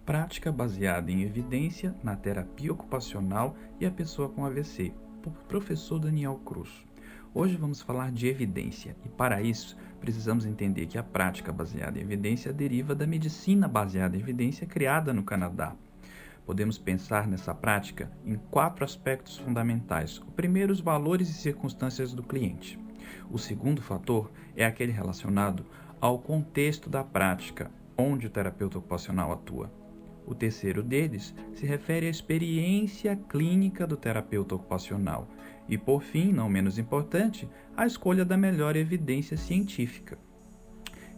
Prática baseada em evidência na terapia ocupacional e a pessoa com AVC, por professor Daniel Cruz. Hoje vamos falar de evidência e, para isso, precisamos entender que a prática baseada em evidência deriva da medicina baseada em evidência criada no Canadá. Podemos pensar nessa prática em 4 aspectos fundamentais. O primeiro, os valores e circunstâncias do cliente. O segundo fator é aquele relacionado ao contexto da prática, onde o terapeuta ocupacional atua. O terceiro deles se refere à experiência clínica do terapeuta ocupacional. E, por fim, não menos importante, a escolha da melhor evidência científica.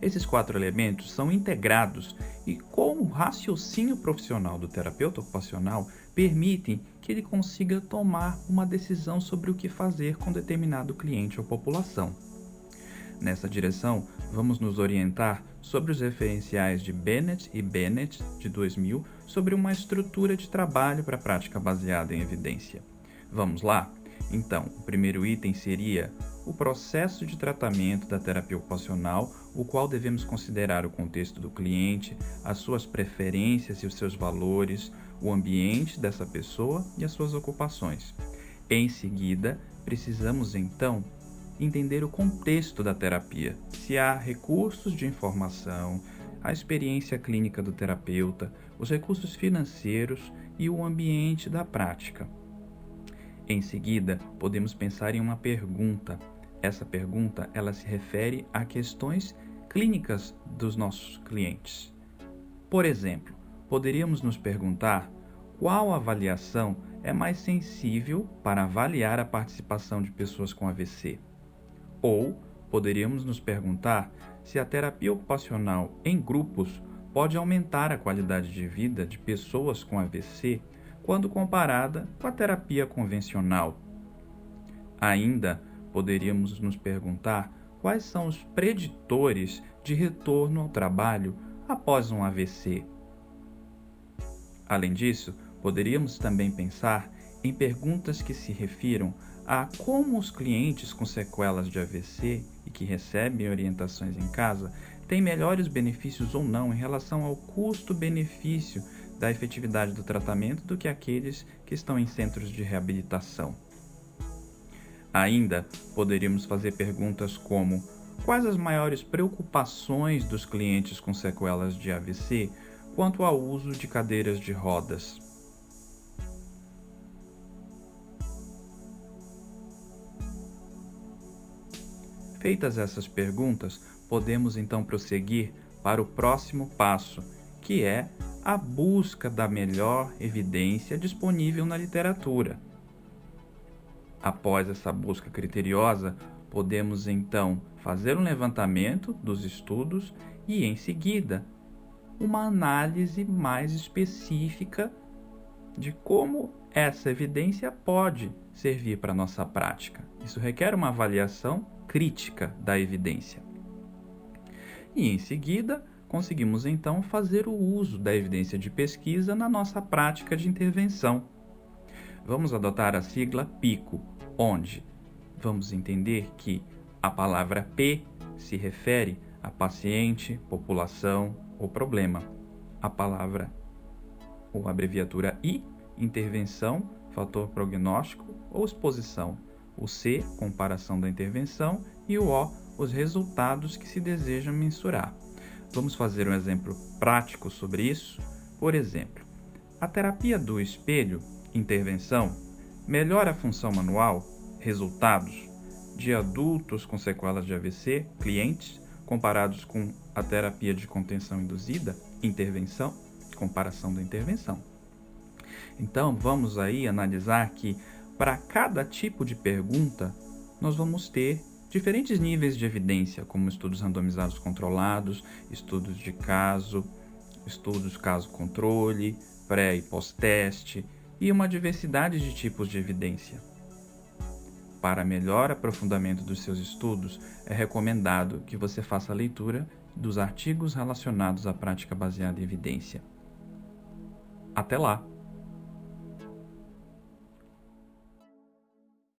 Esses 4 elementos são integrados e, com o raciocínio profissional do terapeuta ocupacional, permitem que ele consiga tomar uma decisão sobre o que fazer com determinado cliente ou população. Nessa direção, vamos nos orientar sobre os referenciais de Bennett e Bennett, de 2000, sobre uma estrutura de trabalho para a prática baseada em evidência. Vamos lá? Então, o primeiro item seria o processo de tratamento da terapia ocupacional, o qual devemos considerar o contexto do cliente, as suas preferências e os seus valores, o ambiente dessa pessoa e as suas ocupações. Em seguida, precisamos então entender o contexto da terapia, se há recursos de informação, a experiência clínica do terapeuta, os recursos financeiros e o ambiente da prática. Em seguida, podemos pensar em uma pergunta. Essa pergunta, ela se refere a questões clínicas dos nossos clientes. Por exemplo, poderíamos nos perguntar qual avaliação é mais sensível para avaliar a participação de pessoas com AVC. Ou poderíamos nos perguntar se a terapia ocupacional em grupos pode aumentar a qualidade de vida de pessoas com AVC quando comparada com a terapia convencional. Ainda poderíamos nos perguntar quais são os preditores de retorno ao trabalho após um AVC. Além disso, poderíamos também pensar em perguntas que se refiram a como os clientes com sequelas de AVC e que recebem orientações em casa têm melhores benefícios ou não em relação ao custo-benefício da efetividade do tratamento do que aqueles que estão em centros de reabilitação. Ainda poderíamos fazer perguntas como: quais as maiores preocupações dos clientes com sequelas de AVC quanto ao uso de cadeiras de rodas? Feitas essas perguntas, podemos então prosseguir para o próximo passo, que é a busca da melhor evidência disponível na literatura. Após essa busca criteriosa, podemos então fazer um levantamento dos estudos e, em seguida, uma análise mais específica de como essa evidência pode servir para a nossa prática. Isso requer uma avaliação crítica da evidência. E, em seguida, conseguimos então fazer o uso da evidência de pesquisa na nossa prática de intervenção. Vamos adotar a sigla PICO, onde vamos entender que a palavra P se refere a paciente, população ou problema. A palavra ou abreviatura I, intervenção, fator prognóstico ou exposição. O C, comparação da intervenção, e o O, os resultados que se deseja mensurar. Vamos fazer um exemplo prático sobre isso? Por exemplo, a terapia do espelho, intervenção, melhora a função manual, resultados, de adultos com sequelas de AVC, clientes, comparados com a terapia de contenção induzida, intervenção, comparação da intervenção. Então, vamos aí analisar que para cada tipo de pergunta, nós vamos ter diferentes níveis de evidência, como estudos randomizados controlados, estudos de caso, estudos caso-controle, pré- e pós-teste, e uma diversidade de tipos de evidência. Para melhor aprofundamento dos seus estudos, é recomendado que você faça a leitura dos artigos relacionados à prática baseada em evidência. Até lá!